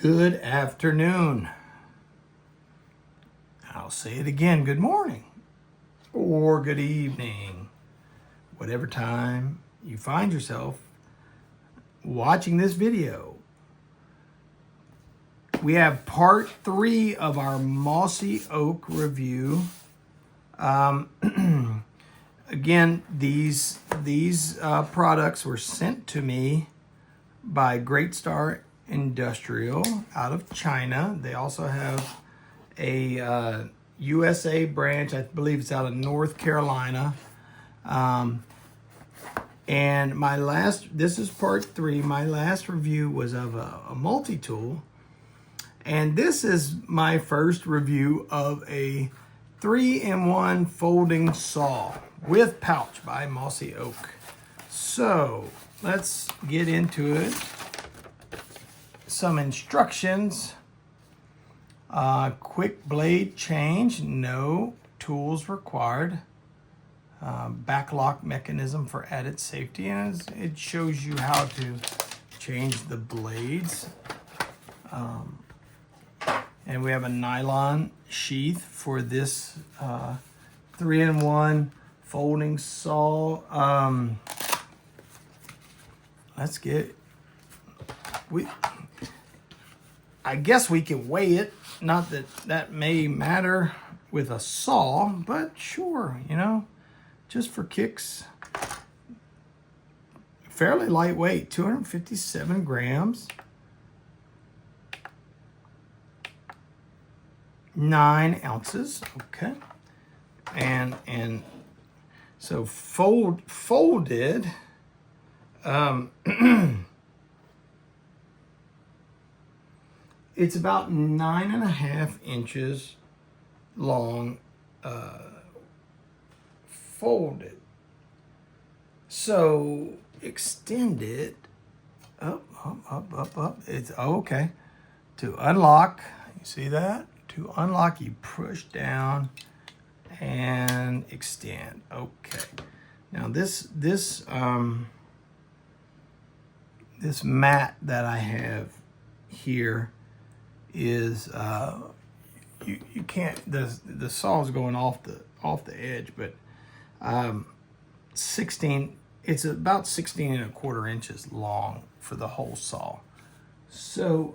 Good afternoon. I'll say it again, good morning or good evening, whatever time you find yourself watching this video. We have part 3 of our Mossy Oak review. Again, these products were sent to me by Great Star Industrial out of China. They also have a USA branch. I believe it's out of North Carolina. And this is part 3. My last review was of a multi-tool. And this is my first review of a 3-in-1 folding saw with pouch by Mossy Oak. So let's get into it. Some instructions. Quick blade change, no tools required. Backlock mechanism for added safety, and it shows you how to change the blades. And we have a nylon sheath for this 3-in-1 folding saw. I guess we can weigh it. Not that that may matter with a saw, but sure, just for kicks. Fairly lightweight, 257 grams. 9 ounces, okay. And so folded, it's about 9.5 inches long, folded. So extend it up. It's okay. To unlock, you see that? To unlock, you push down and extend. Okay. Now this mat that I have here is you can't, the saw is going off the edge, but 16, it's about 16.25 inches long for the whole saw. So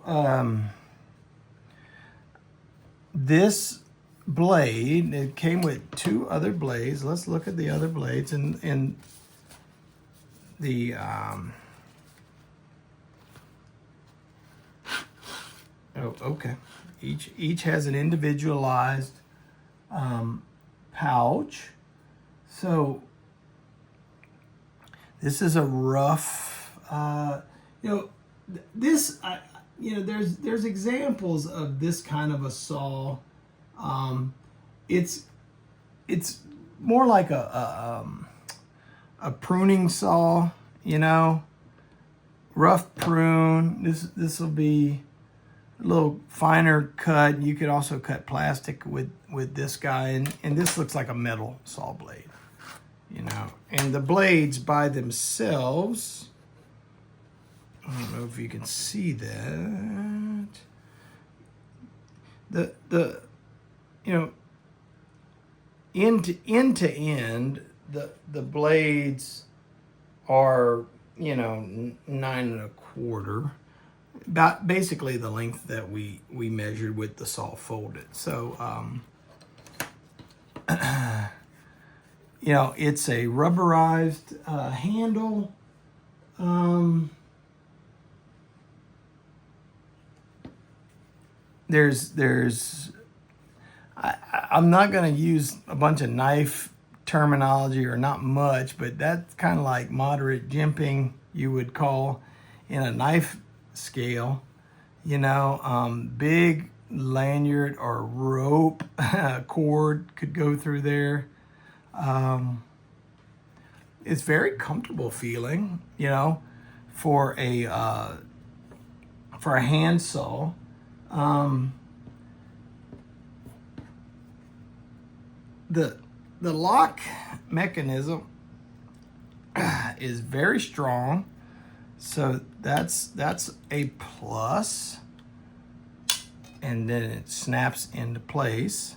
this blade, it came with 2 other blades. Let's look at the other blades, and the oh, okay. Each has an individualized pouch. So this is a rough, there's examples of this kind of a saw. It's more like a pruning saw, rough prune. This will be a little finer cut. You could also cut plastic with this guy, and this looks like a metal saw blade, And the blades by themselves, I don't know if you can see that. The end to end, the blades are 9.25, about basically the length that we measured with the saw folded. So it's a rubberized handle. I'm not going to use a bunch of knife terminology, or not much, but that's kind of like moderate jimping, you would call, in a knife scale. Big lanyard or rope cord could go through there. It's very comfortable feeling, for a hand saw. The lock mechanism is very strong, so that's a plus. and then it snaps into place.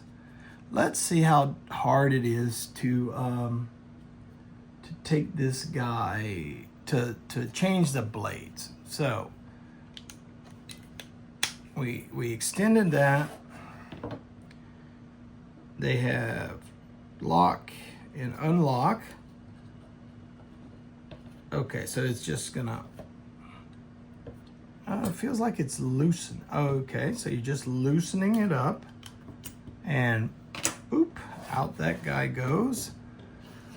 Let's see how hard it is to take this guy to change the blades. So we extended that. They have lock and unlock. Okay, so it's just gonna, it feels like it's loosened. Okay, so you're just loosening it up, and boop, out that guy goes.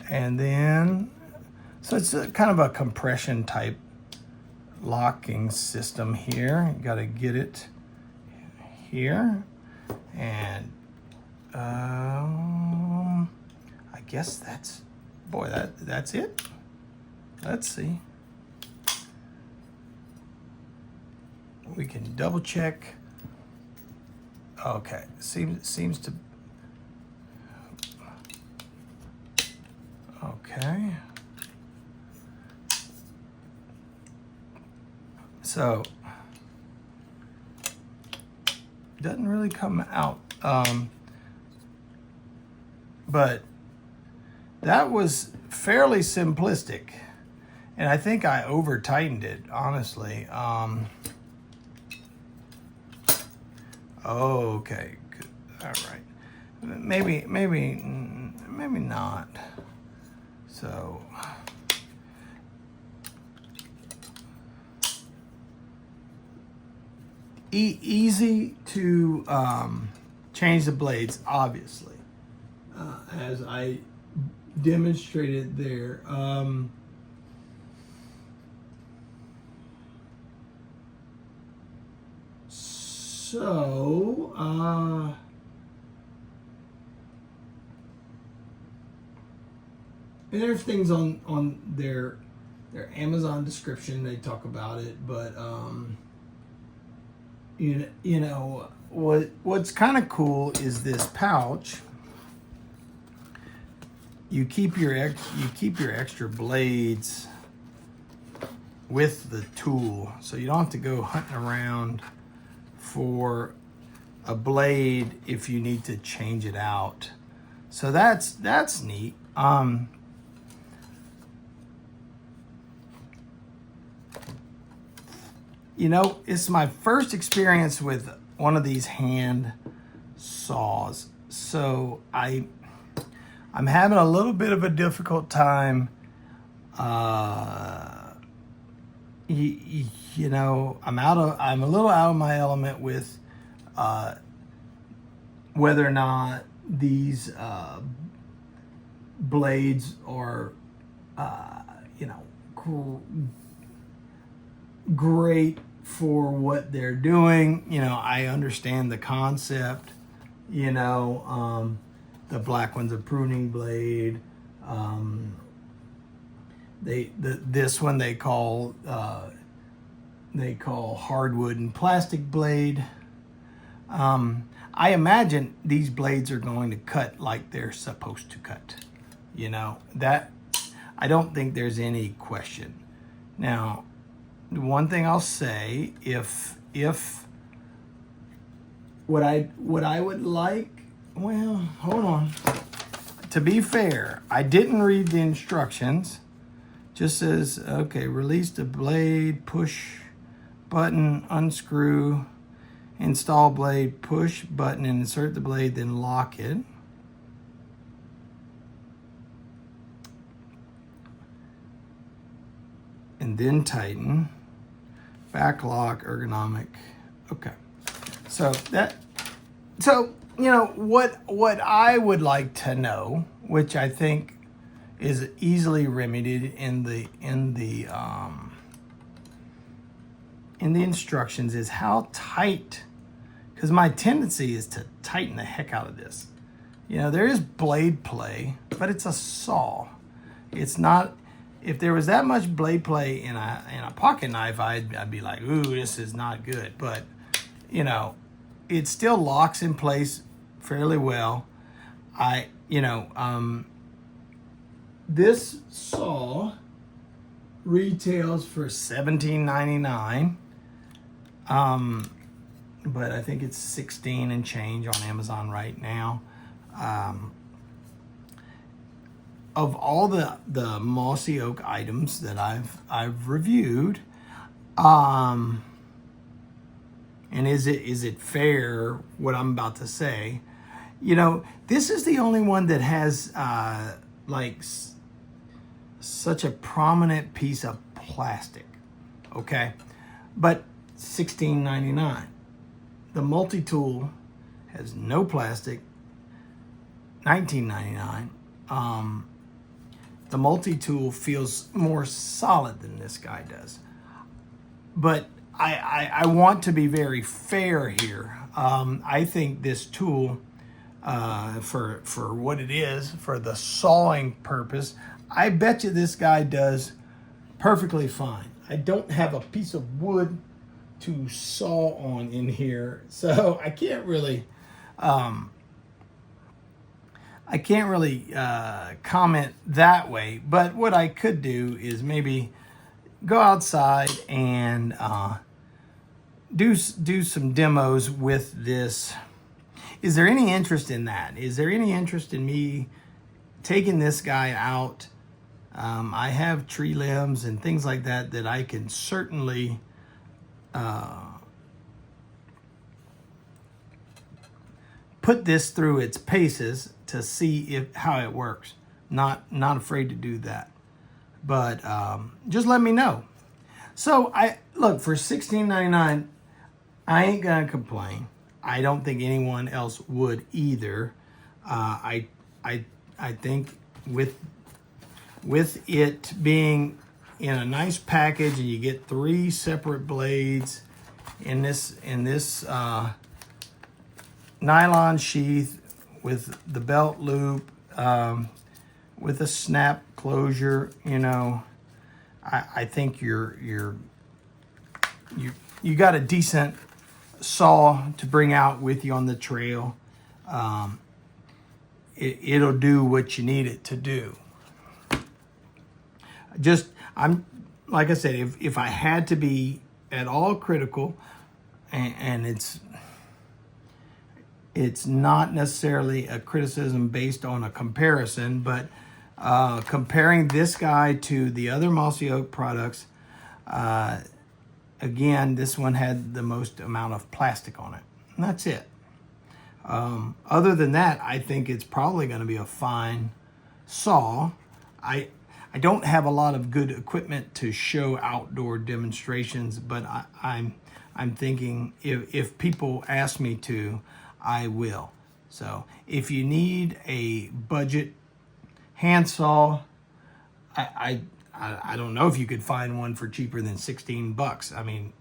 And then, so it's kind of a compression type locking system here. You gotta get it here. And I guess that's, boy, that's it. Let's see. We can double check. Okay, seems to. Okay. So it doesn't really come out, but that was fairly simplistic, and I think I over tightened it, honestly. Okay, good. All right. Maybe not. So easy to change the blades, obviously, as I demonstrated there. And there's things on their Amazon description, they talk about it, but you know what's kind of cool is this pouch. You keep your extra blades with the tool, so you don't have to go hunting around for a blade if you need to change it out. So that's neat. You know, it's my first experience with one of these hand saws, so I'm having a little bit of a difficult time. You know, I'm a little out of my element with whether or not these blades are, you know, great for what they're doing. You know, I understand the concept. You know, the black one's a pruning blade. This one they call hardwood and plastic blade. I imagine these blades are going to cut like they're supposed to cut. You know, that I don't think there's any question. Now, one thing I'll say, if what I would like, well, hold on. To be fair, I didn't read the instructions. Just says, okay, release the blade, push button, unscrew, install blade, push button, and insert the blade, then lock it. And then tighten. Back lock, ergonomic. Okay. So you know what I would like to know, which I think is easily remedied in the instructions, is how tight, because my tendency is to tighten the heck out of this. You know, there is blade play, but it's a saw. It's not. If there was that much blade play in a pocket knife, I'd be like, ooh, this is not good. But you know, it still locks in place fairly well. This saw retails for $17.99. but I think it's 16 and change on Amazon right now. Of all the Mossy Oak items that I've reviewed, and is it fair what I'm about to say? You know, this is the only one that has like such a prominent piece of plastic. Okay, but $16.99. The multi-tool has no plastic, $19.99. The multi-tool feels more solid than this guy does. But I want to be very fair here. I think this tool, for what it is, for the sawing purpose, I bet you this guy does perfectly fine. I don't have a piece of wood to saw on in here, so I can't really comment that way. But what I could do is maybe go outside and do some demos with this. Is there any interest in that? Is there any interest in me taking this guy out? I have tree limbs and things like that that I can certainly put this through its paces to see how it works. Not afraid to do that, but just let me know. So look, for $16.99, I ain't gonna complain. I don't think anyone else would either. I think with it being in a nice package, and you get 3 separate blades in this nylon sheath with the belt loop, with a snap closure, you know, I think you got a decent saw to bring out with you on the trail. It'll do what you need it to do. I'm like I said, if I had to be at all critical, and it's not necessarily a criticism based on a comparison, but comparing this guy to the other Mossy Oak products, again, this one had the most amount of plastic on it, and that's it. Other than that, I think it's probably going to be a fine saw. I don't have a lot of good equipment to show outdoor demonstrations, but I'm thinking if people ask me to, I will. So if you need a budget handsaw, I don't know if you could find one for cheaper than $16. I mean,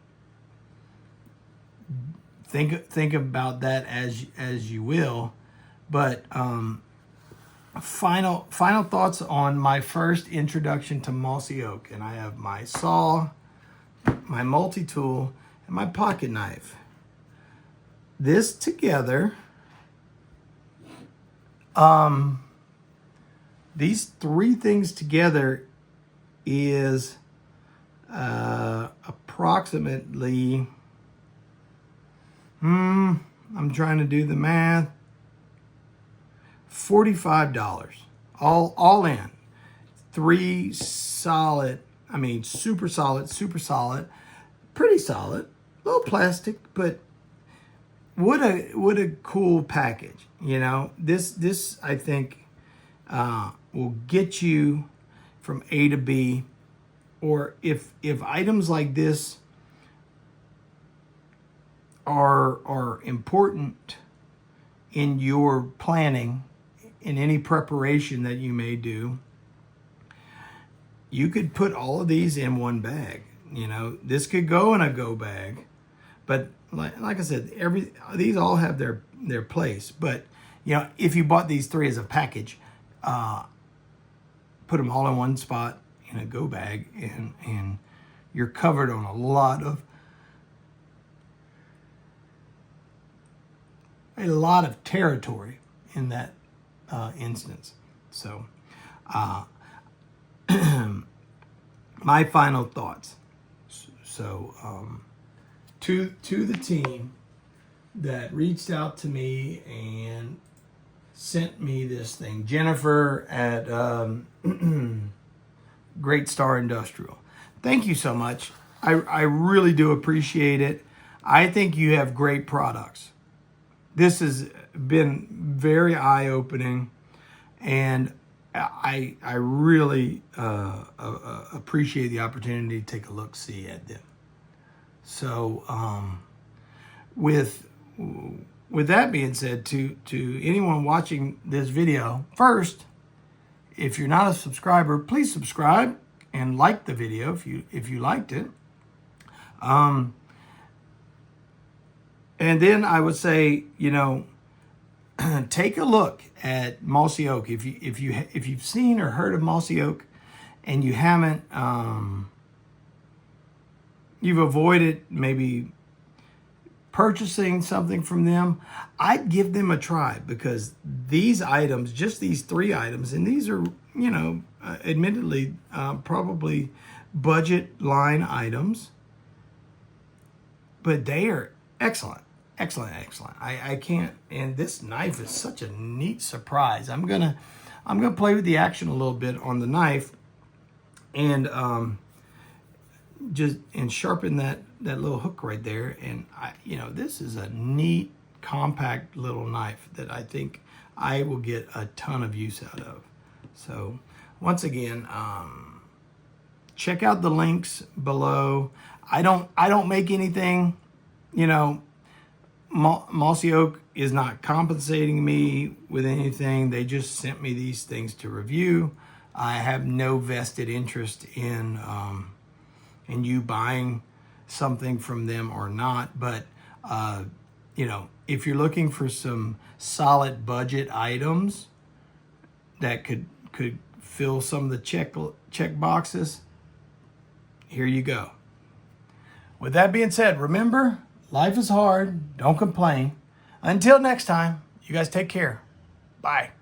think about that as you will. But final thoughts on my first introduction to Mossy Oak, and I have my saw, my multi-tool, and my pocket knife. This together, these 3 things together is approximately, I'm trying to do the math, $45, all in. 3 solid, super solid, pretty solid, a little plastic, but what a cool package. You know, this I think will get you from A to B, or if items like this are important in your planning, in any preparation that you may do, you could put all of these in one bag. You know, this could go in a go bag, but like I said, these all have their place. But you know, if you bought these 3 as a package, put them all in one spot in a go bag, and you're covered on a lot of territory in that instance. So my final thoughts. So to the team, that reached out to me and sent me this thing. Jennifer at Great Star Industrial. Thank you so much. I really do appreciate it. I think you have great products. This has been very eye-opening, and I really appreciate the opportunity to take a look-see at them. So with that being said, to anyone watching this video, first, if you're not a subscriber, please subscribe and like the video if you liked it. And then I would say, you know, take a look at Mossy Oak. If you've seen or heard of Mossy Oak and you haven't, you've avoided maybe purchasing something from them, I'd give them a try, because these items, just these 3 items, and these are, you know, admittedly probably budget line items, but they are excellent. Excellent. I can't, and this knife is such a neat surprise. I'm gonna play with the action a little bit on the knife, and just sharpen that little hook right there. And you know, this is a neat, compact little knife that I think I will get a ton of use out of. So once again, check out the links below. I don't make anything, you know. Mossy Oak is not compensating me with anything. They just sent me these things to review. I have no vested interest in you buying something from them or not. But you know, if you're looking for some solid budget items that could fill some of the check boxes, here you go. With that being said, remember, life is hard. Don't complain. Until next time, you guys take care. Bye.